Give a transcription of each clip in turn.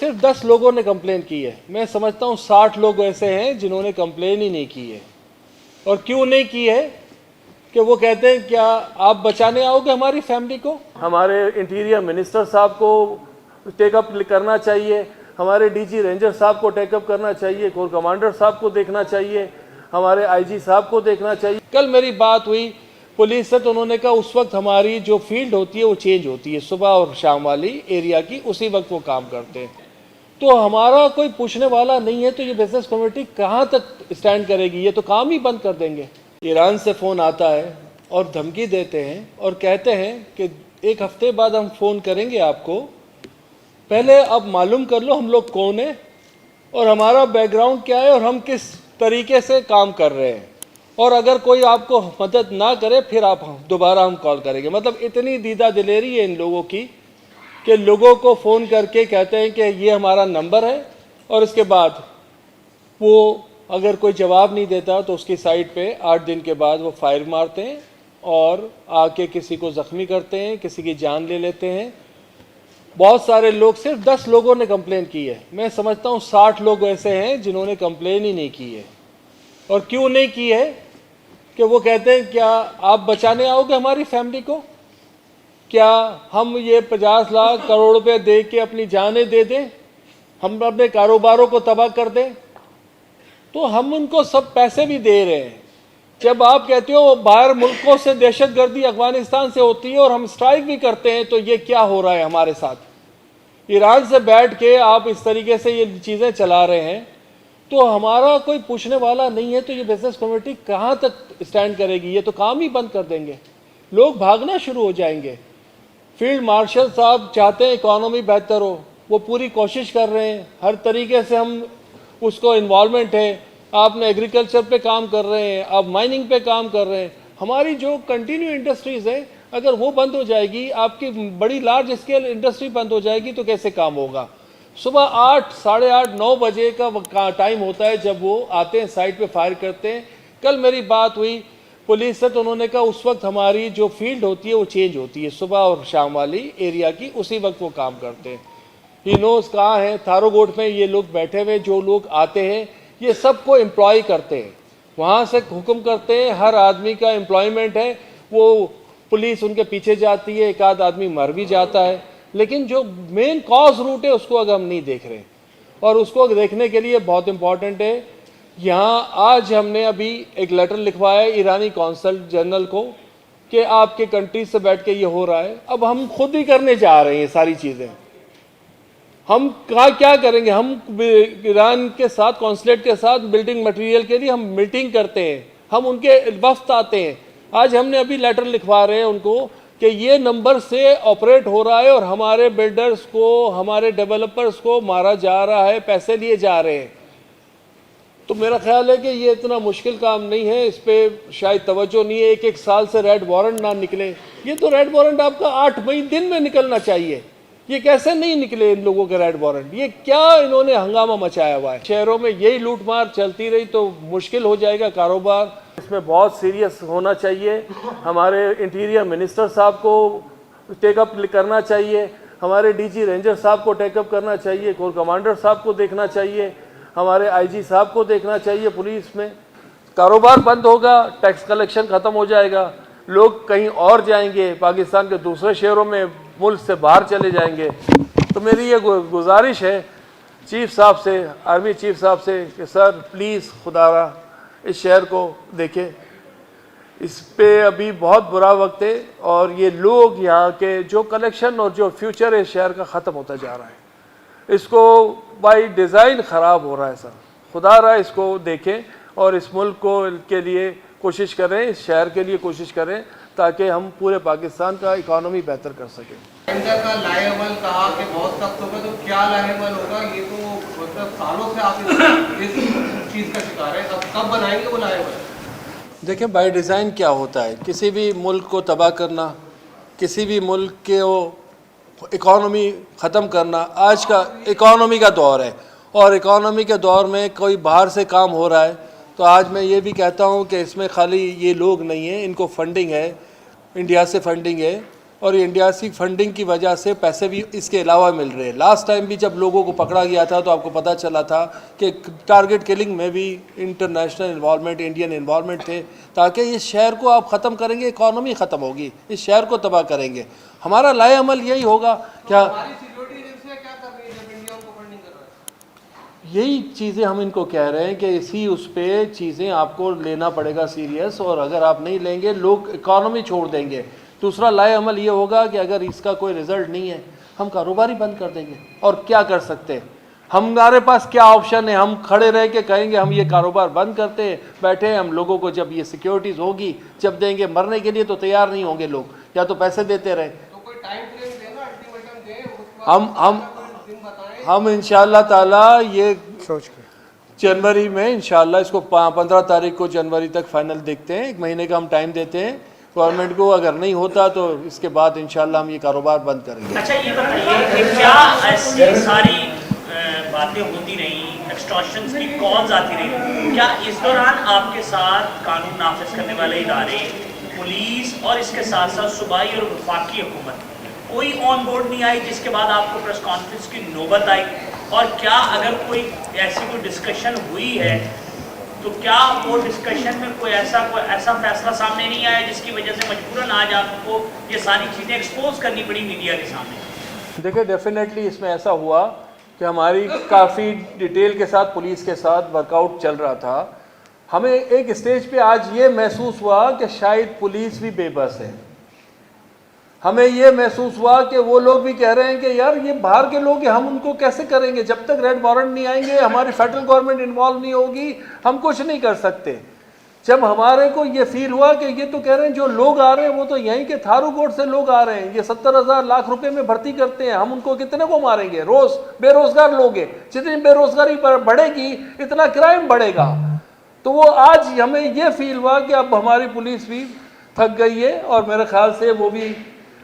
सिर्फ 10 लोगों ने कंप्लेन की है। मैं समझता हूँ 60 लोग ऐसे हैं जिन्होंने कंप्लेन ही नहीं की है। और क्यों नहीं की है कि वो कहते हैं क्या आप बचाने आओगे हमारी फैमिली को। हमारे इंटीरियर मिनिस्टर साहब को टेकअप करना चाहिए, हमारे डीजी रेंजर साहब को टेकअप करना चाहिए, कोर कमांडर साहब को देखना चाहिए, हमारे आईजी साहब को देखना चाहिए। कल मेरी बात हुई पुलिस से, तो उन्होंने कहा उस वक्त हमारी जो फील्ड होती है वो चेंज होती है, सुबह और शाम वाली एरिया की, उसी वक्त वो काम करते हैं। तो हमारा कोई पूछने वाला नहीं है, तो ये बिजनेस कम्युनिटी कहाँ तक स्टैंड करेगी? ये तो काम ही बंद कर देंगे। ईरान से फ़ोन आता है और धमकी देते हैं और कहते हैं कि एक हफ्ते बाद हम फ़ोन करेंगे आपको, पहले आप मालूम कर लो हम लोग कौन है और हमारा बैकग्राउंड क्या है और हम किस तरीके से काम कर रहे हैं, और अगर कोई आपको मदद ना करे फिर आप दोबारा हम कॉल करेंगे। मतलब इतनी दीदा दिलेरी है इन लोगों की कि लोगों को फ़ोन करके कहते हैं कि ये हमारा नंबर है, और इसके बाद वो अगर कोई जवाब नहीं देता तो उसकी साइट पे 8 दिन के बाद वो फायर मारते हैं और आके किसी को ज़ख्मी करते हैं, किसी की जान ले लेते हैं। बहुत सारे लोग, सिर्फ 10 लोगों ने कंप्लेन की है। मैं समझता हूँ 60 लोग ऐसे हैं जिन्होंने कंप्लेन ही नहीं की है। और क्यों नहीं की है कि वो कहते हैं क्या आप बचाने आओगे हमारी फैमिली को? क्या हम ये 50 लाख करोड़ रुपए दे के अपनी जानें दे दें, हम अपने कारोबारों को तबाह कर दें? तो हम उनको सब पैसे भी दे रहे हैं। जब आप कहते हो बाहर मुल्कों से दहशतगर्दी अफगानिस्तान से होती है और हम स्ट्राइक भी करते हैं, तो ये क्या हो रहा है हमारे साथ? ईरान से बैठ के आप इस तरीके से ये चीज़ें चला रहे हैं, तो हमारा कोई पूछने वाला नहीं है, तो ये बिजनेस कम्युनिटी कहाँ तक स्टैंड करेगी? ये तो काम ही बंद कर देंगे, लोग भागना शुरू हो जाएंगे। फील्ड मार्शल साहब चाहते हैं इकॉनमी बेहतर हो, वो पूरी कोशिश कर रहे हैं, हर तरीके से हम उसको इन्वॉल्वमेंट है। आपने एग्रीकल्चर पे काम कर रहे हैं, आप माइनिंग पे काम कर रहे हैं। हमारी जो कंटिन्यू इंडस्ट्रीज़ है, अगर वो बंद हो जाएगी, आपकी बड़ी लार्ज स्केल इंडस्ट्री बंद हो जाएगी, तो कैसे काम होगा? सुबह 8, साढ़े 8, 9 बजे का टाइम होता है जब वो आते हैं साइट पे फायर करते हैं। कल मेरी बात हुई पुलिस से, तो उन्होंने कहा उस वक्त हमारी जो फील्ड होती है वो चेंज होती है, सुबह और शाम वाली एरिया की, उसी वक्त वो काम करते हैं। ही नोज कहाँ है, थारोगोट में ये लोग बैठे हुए, जो लोग आते हैं ये सबको एम्प्लॉय करते हैं, वहाँ से हुक्म करते हैं, हर आदमी का एम्प्लॉयमेंट है, वो पुलिस उनके पीछे जाती है, एक आध आदमी मर भी जाता है, लेकिन जो मेन कॉज रूट है उसको अगर हम नहीं देख रहे, और उसको देखने के लिए बहुत इम्पॉर्टेंट है। यहाँ आज हमने अभी एक लेटर लिखवाया है ईरानी कौंसल जनरल को कि आपके कंट्री से बैठ के ये हो रहा है। अब हम खुद ही करने जा रहे हैं ये सारी चीज़ें। हम क्या करेंगे? हम ईरान के साथ, कॉन्सुलेट के साथ बिल्डिंग मटेरियल के लिए हम मीटिंग करते हैं, हम उनके वफ्द आते हैं। आज हमने अभी लेटर लिखवा रहे हैं उनको कि ये नंबर से ऑपरेट हो रहा है और हमारे बिल्डर्स को, हमारे डेवलपर्स को मारा जा रहा है, पैसे लिए जा रहे हैं। तो मेरा ख्याल है कि ये इतना मुश्किल काम नहीं है, इस पर शायद तवज्जो नहीं है। एक साल से रेड वारंट ना निकले, ये तो रेड वारंट आपका 8 मई दिन में निकलना चाहिए। ये कैसे नहीं निकले इन लोगों के रेड वारंट? ये क्या इन्होंने हंगामा मचाया हुआ है? शहरों में यही लूटमार चलती रही तो मुश्किल हो जाएगा कारोबार। इसमें बहुत सीरियस होना चाहिए। हमारे इंटीरियर मिनिस्टर साहब को टेकअप करना चाहिए, हमारे डीजी रेंजर साहब को टेकअप करना चाहिए, कोर कमांडर साहब को देखना चाहिए, हमारे आईजी साहब को देखना चाहिए। पुलिस में कारोबार बंद होगा, टैक्स कलेक्शन ख़त्म हो जाएगा, लोग कहीं और जाएंगे, पाकिस्तान के दूसरे शहरों में, मुल्क से बाहर चले जाएंगे। तो मेरी ये गुजारिश है चीफ साहब से, आर्मी चीफ साहब से कि सर प्लीज़ खुदारा इस शहर को देखें, इस पे अभी बहुत बुरा वक्त है और ये लोग यहाँ के जो कलेक्शन और जो फ्यूचर है शहर का ख़त्म होता जा रहा है, इसको बाई डिज़ाइन ख़राब हो रहा है सर। खुदारा इसको देखें और इस मुल्क को के लिए कोशिश करें, इस शहर के लिए कोशिश करें, ताकि हम पूरे पाकिस्तान का इकॉनमी बेहतर कर सकें। का लाहेबल कहा कि बहुत सख्त होगा, तो क्या लाहेबल होगा? ये तो मतलब सालों से आप इस चीज़ का शिकार है, अब कब बनाएंगे वो लाहेबल? देखिए बाय डिज़ाइन क्या होता है, किसी भी मुल्क को तबाह करना, किसी भी मुल्क के वो इकॉनमी ख़त्म करना, आज का इकॉनमी का दौर है और इकॉनमी के दौर में कोई बाहर से काम हो रहा है, तो आज मैं ये भी कहता हूँ कि इसमें खाली ये लोग नहीं हैं, इनको फंडिंग है, इंडिया से फंडिंग है, और इंडिया सी फंडिंग की वजह से पैसे भी इसके अलावा मिल रहे हैं। लास्ट टाइम भी जब लोगों को पकड़ा गया था तो आपको पता चला था कि टारगेट किलिंग में भी इंटरनेशनल इन्वॉल्वमेंट, इंडियन इन्वॉल्वमेंट थे, ताकि इस शहर को आप ख़त्म करेंगे, इकॉनमी ख़त्म होगी, इस शहर को तबाह करेंगे। हमारा लाए अमल यही होगा। क्या यही चीज़ें हम इनको कह रहे हैं कि इसी उस पर चीज़ें आपको लेना पड़ेगा सीरियस, और अगर आप नहीं लेंगे लोग इकॉनमी छोड़ देंगे। दूसरा लाए अमल ये होगा कि अगर इसका कोई रिज़ल्ट नहीं है हम कारोबार ही बंद कर देंगे। और क्या कर सकते हैं, हमारे पास क्या ऑप्शन है? हम खड़े रह के कहेंगे हम ये कारोबार बंद करते हैं, बैठे हैं हम, लोगों को जब ये सिक्योरिटीज़ होगी जब देंगे। मरने के लिए तो तैयार नहीं होंगे लोग, या तो पैसे देते रहे। तो कोई टाइम फ्रेम देना, अल्टीमेटम दे, हम इंशाअल्लाह ताला ये सोच के जनवरी में इंशाअल्लाह इसको 15 तारीख को जनवरी तक फाइनल देखते हैं। 1 महीने का हम टाइम देते हैं गवर्नमेंट को। अगर नहीं होता तो इसके बाद इंशाअल्लाह हम ये कारोबार बंद करेंगे। अच्छा, ये बताइए कि क्या ऐसी सारी बातें होती रही, एक्सटॉर्शंस की कॉल्स आती रही, क्या इस दौरान आपके साथ कानून नाफिज करने वाले इदारे, पुलिस और इसके साथ साथ सूबाई और वफाकी हुकूमत कोई ऑन बोर्ड नहीं आई, जिसके बाद आपको प्रेस कॉन्फ्रेंस की नौबत आई? और क्या अगर कोई ऐसी कोई डिस्कशन हुई है तो क्या वो डिस्कशन में कोई ऐसा फैसला सामने नहीं आया जिसकी वजह से मजबूरन आज आपको ये सारी चीज़ें एक्सपोज करनी पड़ी मीडिया के सामने? देखिए, डेफिनेटली इसमें ऐसा हुआ कि हमारी काफ़ी डिटेल के साथ पुलिस के साथ वर्कआउट चल रहा था। हमें एक स्टेज पे आज ये महसूस हुआ कि शायद पुलिस भी बेबस है। हमें ये महसूस हुआ कि वो लोग भी कह रहे हैं कि यार ये बाहर के लोग हैं, हम उनको कैसे करेंगे? जब तक रेड वारंट नहीं आएंगे, हमारी फेडरल गवर्नमेंट इन्वॉल्व नहीं होगी, हम कुछ नहीं कर सकते। जब हमारे को ये फील हुआ कि ये तो कह रहे हैं जो लोग आ रहे हैं वो तो यहीं के थारू कोट से लोग आ रहे हैं, ये 70,000 लाख रुपए में भर्ती करते हैं, हम उनको कितने को मारेंगे? रोज बेरोजगार लोग हैं, जितनी बेरोजगारी बढ़ेगी इतना क्राइम बढ़ेगा। तो वो आज हमें ये फील हुआ कि अब हमारी पुलिस भी थक गई है, और मेरे ख्याल से वो भी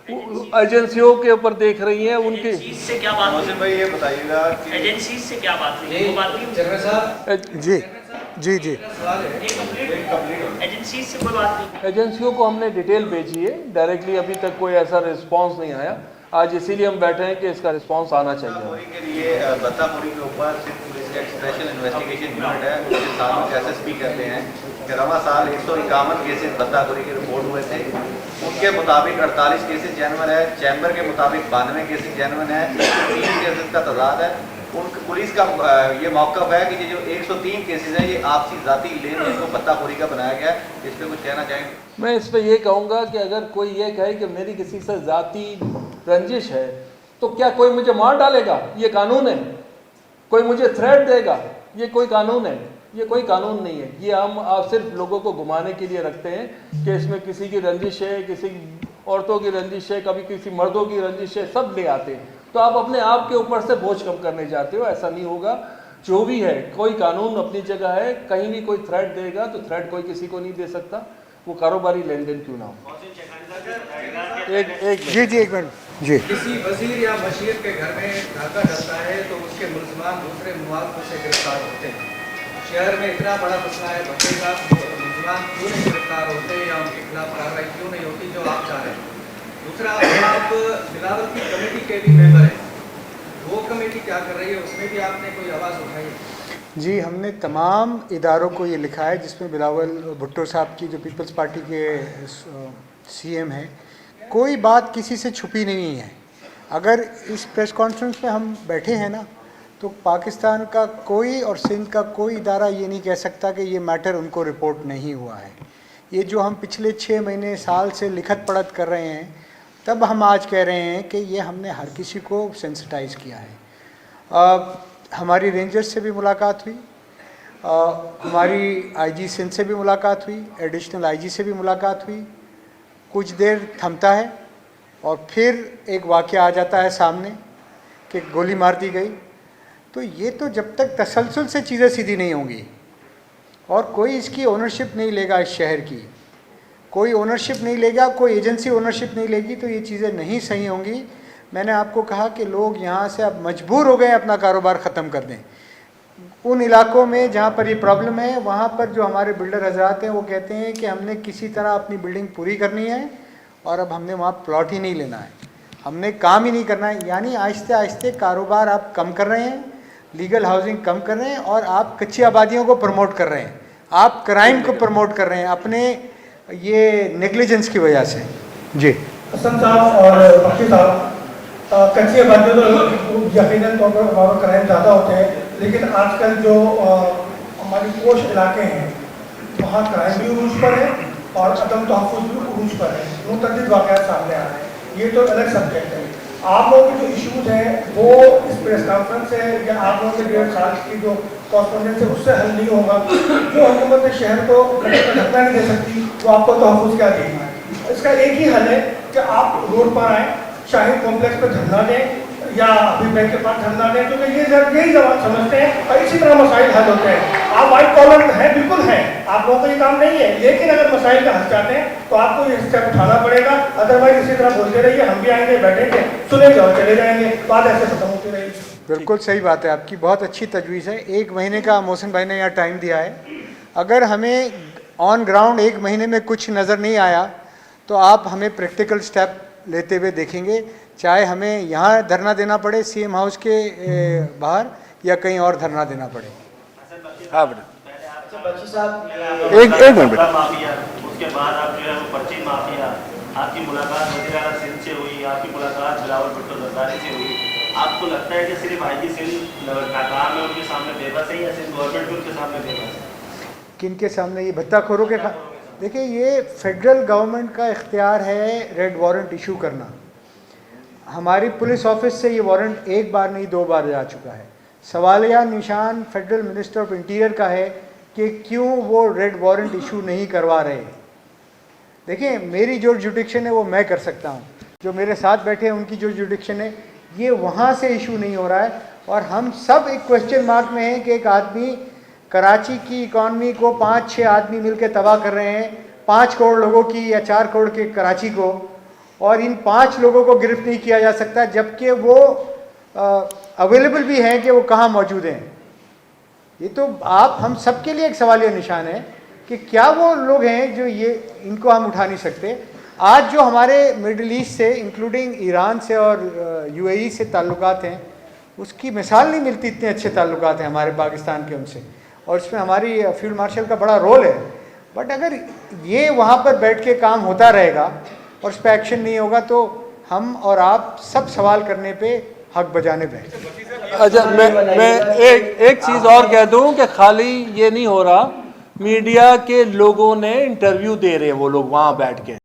एजेंसियों के ऊपर देख रही हैं। उनकी से क्या बात हुई भाई, ये बताइएगा एजेंसी से क्या बात हुई? वो बात नहीं जी जी जी एजेंसी से कोई बात नहीं। एजेंसियों को हमने डिटेल भेजी है, डायरेक्टली अभी तक कोई ऐसा रिस्पांस नहीं आया। आज इसीलिए हम बैठे हैं कि इसका रिस्पांस आना चाहिए। के लिए बत्ताखोरी के ऊपर सिर्फ पुलिस का स्पेशल इन्वेस्टिगेशन यूनिट है, उसके साथ एसएसपी कहते हैं कि रवा साल 151 केसेस बत्ताखोरी के रिपोर्ट हुए थे। उनके मुताबिक 48 केसेस जेन्युइन है, चैम्बर के मुताबिक 92 केसेस जेन्युइन है, 3 केसेस का तजाद है। उन पुलिस का ये मौक़िफ़ है कि ये जो 103 केसेस हैं ये आपसी ज़ाती लेन देन को बत्ताखोरी का बनाया गया है। इस पर कुछ कहना चाहेंगे? मैं इस पर यह कहूँगा कि अगर कोई ये कहे कि मेरी किसी से ज़ाती रंजिश है तो क्या कोई मुझे मार डालेगा? ये कानून है? कोई मुझे थ्रेट देगा? ये कोई कानून है? ये कोई कानून नहीं है। ये हम सिर्फ लोगों को घुमाने के लिए रखते हैं कि इसमें किसी की रंजिश है, किसी औरतों की रंजिश है, कभी किसी मर्दों की रंजिश है, सब ले आते हैं। तो आप अपने आप के ऊपर से बोझ कम करने जाते हो, ऐसा नहीं होगा। जो भी है, कोई कानून अपनी जगह है, कहीं भी कोई थ्रेट देगा तो थ्रेट कोई किसी को नहीं दे सकता, वो कारोबारी लेन देन क्यों ना हो। एक मिनट जी। किसी वजीर या मशीर के घर में डाका डलता है तो उसके मुलजमान दूसरे मुआवजे से गिरफ्तार होते हैं। शहर में इतना बड़ा मसला है, बचेगा मुलजमान क्यों नहीं गिरफ्तार होते या उनके खिलाफ कार्रवाई क्यों नहीं होती जो आप चाह रहे हैं? दूसरा, आप बिलावल की कमेटी के भी मेंबर हैं, वो कमेटी क्या कर रही है? उसमें भी आपने कोई आवाज़ उठाई है? जी, हमने तमाम इदारों को ये लिखा है, जिसमें बिलावल भुट्टो साहब की जो पीपल्स पार्टी के सीएम हैं, कोई बात किसी से छुपी नहीं है। अगर इस प्रेस कॉन्फ्रेंस में हम बैठे हैं ना, तो पाकिस्तान का कोई और सिंध का कोई इदारा ये नहीं कह सकता कि ये मैटर उनको रिपोर्ट नहीं हुआ है। ये जो हम पिछले 6 महीने साल से लिखत पढ़त कर रहे हैं, तब हम आज कह रहे हैं कि ये हमने हर किसी को सेंसिटाइज किया है। हमारी रेंजर्स से भी मुलाकात हुई, हमारी आईजी सिंध से भी मुलाकात हुई, एडिशनल आईजी से भी मुलाकात हुई। कुछ देर थमता है और फिर एक वाक़या आ जाता है सामने कि गोली मार दी गई। तो ये तो जब तक तसलसल से चीज़ें सीधी नहीं होंगी और कोई इसकी ओनरशिप नहीं लेगा, इस शहर की कोई ओनरशिप नहीं लेगा, कोई एजेंसी ओनरशिप नहीं लेगी, तो ये चीज़ें नहीं सही होंगी। मैंने आपको कहा कि लोग यहाँ से अब मजबूर हो गए अपना कारोबार ख़त्म कर दें। उन इलाकों में जहाँ पर ये प्रॉब्लम है, वहाँ पर जो हमारे बिल्डर हजरात हैं वो कहते हैं कि हमने किसी तरह अपनी बिल्डिंग पूरी करनी है और अब हमने वहाँ प्लॉट ही नहीं लेना है, हमने काम ही नहीं करना है। यानी आहिस्ते आहिस्ते कारोबार आप कम कर रहे हैं, लीगल हाउसिंग कम कर रहे हैं और आप कच्ची आबादियों को प्रमोट कर रहे हैं, आप क्राइम को प्रमोट कर रहे हैं अपने ये नेग्लिजेंस की वजह से। जी हसन साहब और बख्शी साहब, कच्ची आबादियों तो यकीनन तौर पर वहाँ क्राइम ज़्यादा होते हैं, लेकिन आजकल जो हमारी पोश इलाके हैं वहाँ क्राइम भी उरूज पर है और अदम तहफ़्फ़ुज़ भी उरूज पर है, मुतअद्दिद वाक़यात सामने आ रहे हैं। ये तो अलग सब्जेक्ट है। आप लोगों के जो इशूज़ हैं वो इस प्रेस कॉन्फ्रेंस से या आप लोगों के 1.5 साल की जो कॉरस्पॉन्डेंस है उससे हल नहीं होगा। जो हुकूमत शहर को ढकना नहीं दे सकती वो आपको तहफ़्फ़ुज़ क्या देना है। इसका एक ही हल है कि आप रोड पर आएँ, शाहीद कॉम्प्लेक्स पर धरना दें या अभी बैंक के पास धरना दें, क्योंकि ये यही जवाब समझते हैं और इसी तरह मसाइल हल होते हैं। आप वाइट कॉलर हैं, बिल्कुल हैं, आप लोगों को ये काम नहीं है, लेकिन अगर मसाइल का हल चाहते हैं तो आपको ये स्टेप उठाना पड़ेगा। अदरवाइज इसी तरह बोलते रहिए, हम भी आएंगे, बैठेंगे, सुनेंगे और चले जाएंगे, बात ऐसे खत्म होती रहेगी। बिल्कुल सही बात है आपकी, बहुत अच्छी तजवीज़ है। 1 महीने का मोहसिन भाई ने यहाँ टाइम दिया है। अगर हमें ऑन ग्राउंड 1 महीने में कुछ नज़र नहीं आया तो आप हमें प्रैक्टिकल स्टेप लेते हुए देखेंगे, चाहे हमें यहाँ धरना देना पड़े सीएम हाउस के बाहर या कहीं और धरना देना पड़े। हाँ बेटा, एक मिनट बेटा। माफिया, उसके बाद आप जो है वो पर्ची माफिया, आपकी मुलाकात वज़ीर आला सिंध से हुई, आपकी मुलाकात बिलावल भुट्टो जरदारी से हुई। आपको लगता है कि सिर्फ आईजी सिंध नाकाम है, उनके सामने बेबस है, या सिर्फ गवर्नमेंट भी उनके सामने बेबस है? किन के सामने? ये भत्ताखोरों के देखिए, ये फेडरल गवर्नमेंट का इख्तियार है रेड वारंट इशू करना। हमारी पुलिस ऑफिस से ये वारंट 1 बार नहीं 2 बार जा चुका है। सवालिया निशान फेडरल मिनिस्टर ऑफ इंटीरियर का है कि क्यों वो रेड वारंट इशू नहीं करवा रहे। देखिए, मेरी जो जुडिक्शन है वो मैं कर सकता हूँ, जो मेरे साथ बैठे हैं उनकी जो जुडिक्शन है ये वहाँ से इशू नहीं हो रहा है। और हम सब एक क्वेश्चन मार्क में हैं कि एक आदमी कराची की इकॉनमी को 5-6 आदमी मिलकर तबाह कर रहे हैं, 5 करोड़ लोगों की या 4 करोड़ के कराची को, और इन 5 लोगों को गिरफ्त नहीं किया जा सकता, जबकि वो अवेलेबल भी हैं कि वो कहाँ मौजूद हैं। ये तो आप हम सब के लिए एक सवालिया निशान है कि क्या वो लोग हैं जो ये इनको हम उठा नहीं सकते। आज जो हमारे मिडल ईस्ट से इंक्लूडिंग ईरान से और यूएई से ताल्लुकात हैं, उसकी मिसाल नहीं मिलती। इतने अच्छे ताल्लुकात हैं हमारे पाकिस्तान के उनसे, और इसमें हमारी फील्ड मार्शल का बड़ा रोल है। बट अगर ये वहाँ पर बैठ के काम होता रहेगा और उस पर एक्शन नहीं होगा तो हम और आप सब सवाल करने पे हक बजाने पे। अच्छा, मैं एक चीज़ और कह दूं कि खाली ये नहीं हो रहा, मीडिया के लोगों ने इंटरव्यू दे रहे हैं वो लोग वहाँ बैठ के,